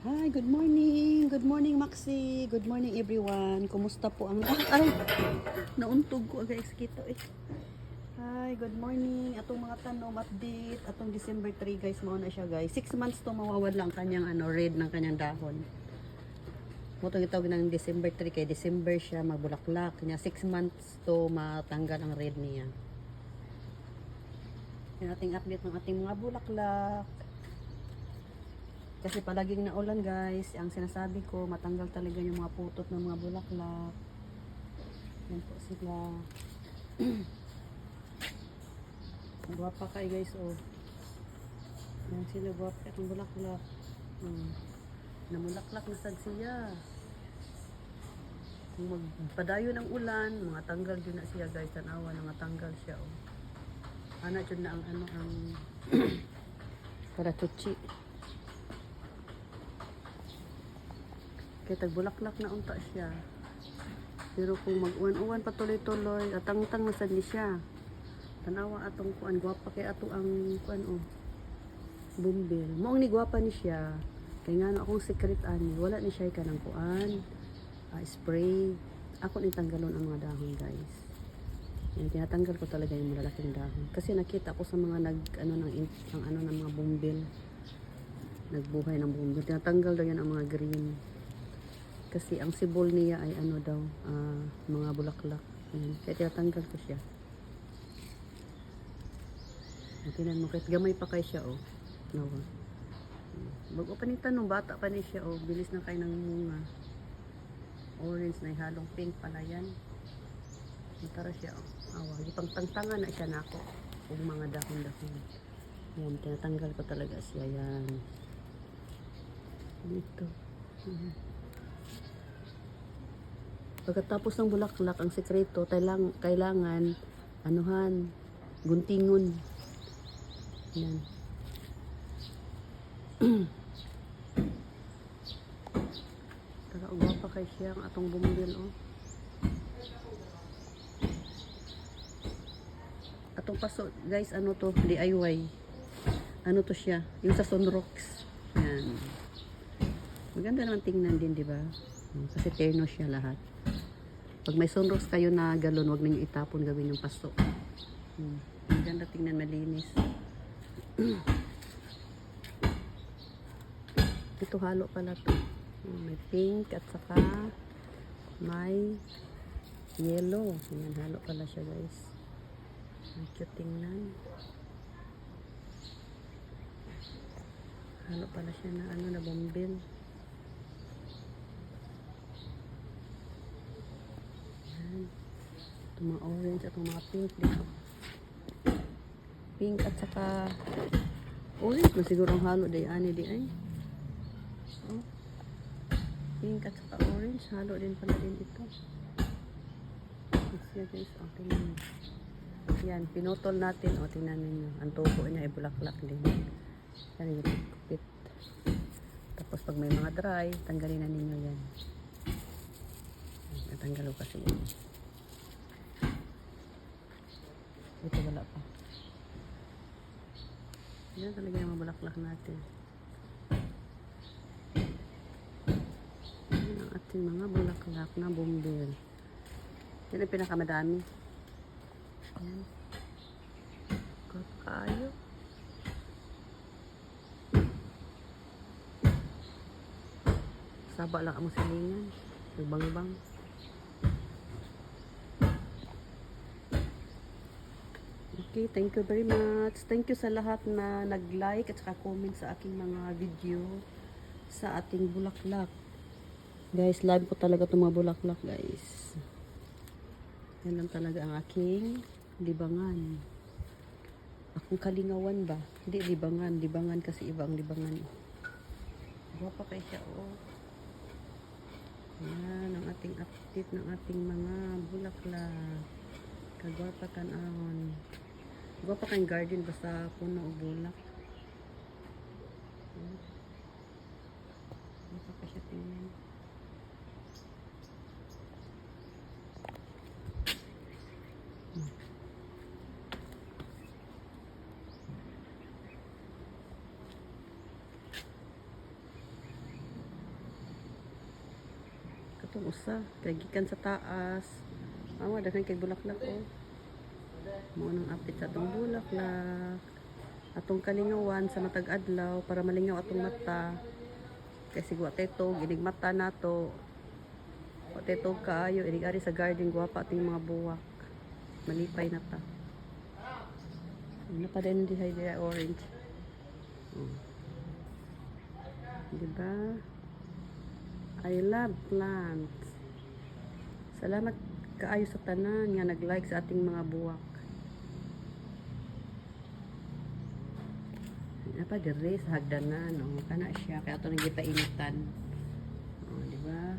Hi, good morning. Good morning, Maxi. Good morning, everyone. Kumusta po ang... Ay, nauntog ko guys. Kito eh. Hi, good morning. Atong mga tanom update. Atong December 3 guys. Mauna siya guys. 6 months to mawawad lang kanyang red ng kanyang dahon. Mutong itawag ng December 3 kay December siya magbulaklak. Kanya 6 months to matanggal ang red niya. Yung ating update ng ating mga bulaklak. Kasi palaging naulan guys, ang sinasabi ko, matanggal talaga yung mga putot ng mga bulaklak. Yan po sila. Guwapa kayo guys, oh. Yan sila guwapa itong bulaklak. Namulaklak na sad siya. Kung magpadayo ng ulan, mga tanggal yun na siya guys. Tanawa na matanggal siya, oh. Ana yun na ang para tuchi. Kaya tagbulaklak na unta siya. Pero kung mag-uwan-uwan patuloy-tuloy, atang-tang na sad ni siya. Tanawa atong kuan, gwapa kay ato ang kuan oh. Bumbil. Moong ni gwapa ni siya. Kay nga akong secret ani, wala ni siya kanang kuan. Spray. Ako ni tanggalon ang mga dahon, guys. Yan, tinatanggal ko talaga yung malalaking dahon. Kasi nakita ko sa mga ng mga bumbil. Nagbuhay ng bumbil. Tinatanggal daw yan ang mga green. Kasi ang sibol niya ay mga bulaklak. Ayan. Kaya tinatanggal ko siya. Tinan mo, kahit gamay pa kay siya, oh. Nawa. Bago pa ni tanong, bata pa ni siya, oh. Bilis na kayo ng munga. Orange na halong pink pala yan. Tara siya, oh. Awa, ipangtangtangan na siya na ako. Kung mga dahon-dahon. Ayan, tinatanggal ko talaga siya. Yan. Dito. Pagkatapos ng bulaklak, ang sekreto, kailangan guntingon. Yan. Taga ugapa kay siya ang atong bumbil, oh. Atong paso, guys, ano to, DIY. Ano to siya? Yung sa Sunrocks. Yan. Maganda naman tingnan din, di ba? Kasi terno siya lahat. Pag may Sunrocks kayo na galon, wag ninyo itapon, gawin yung paso. Maganda tingnan, malinis. Ito halo pala to. May pink at saka may yellow. Ayan, halo pala siya, guys. Ang cute tingnan. Halo pala siya na na bumbil. Itong mga orange at mga pink dito. Pink at saka orange na siguro ang halo day ani di ay. Oh. Pink at saka orange halo din pala din ito. Yes, guys, okay na. Yan, pinutol natin. O, tingnan ninyo. Ang tubo niya ay bulaklak din. Yan yung kupit. Tapos pag may mga dry, tanggalin na ninyo yan. Natanggal ko kasi yan. Ito wala pa. Yan talaga yung mga bulaklak natin. Yan ang ating mga bulaklak na bumbil. Yan ang pinakamadami. Yan. Kakayo. Saba lang ang silingan. Nagbang-bang. Okay, thank you very much. Thank you sa lahat na nag-like at saka comment sa aking mga video sa ating bulaklak. Guys, love ko talaga itong mga bulaklak, guys. Yan lang talaga ang aking libangan. Akong kalingawan ba? Hindi, libangan. Libangan kasi iba ang libangan. Guwapa kayo siya, oh. Yan ang ating update ng ating mga bulaklak. Kagwapa tanahon. Guwapa kang garden basta puno o bulak. Guwapa ka siya tingnan. Katong usa kay gikan sa taas. Awa daghan kay bulaklak oh. Mao nang apit sa atong bulaklak. Atong kalingawan sa matag adlaw para malingaw atong mata. Kay sigwa tetog inig mata nato. O tetog kaayo inig ari sa garden guwapa ating mga buwak. Malipay na ta. Ano pa din di orange. Oh. Diba? I love plants. Salamat kaayo sa tanan nga nag-like sa ating mga buwak. Ano pa dire sa hagdanan, oh, kana siya kaya ato nang gipainitan. Oh, di ba?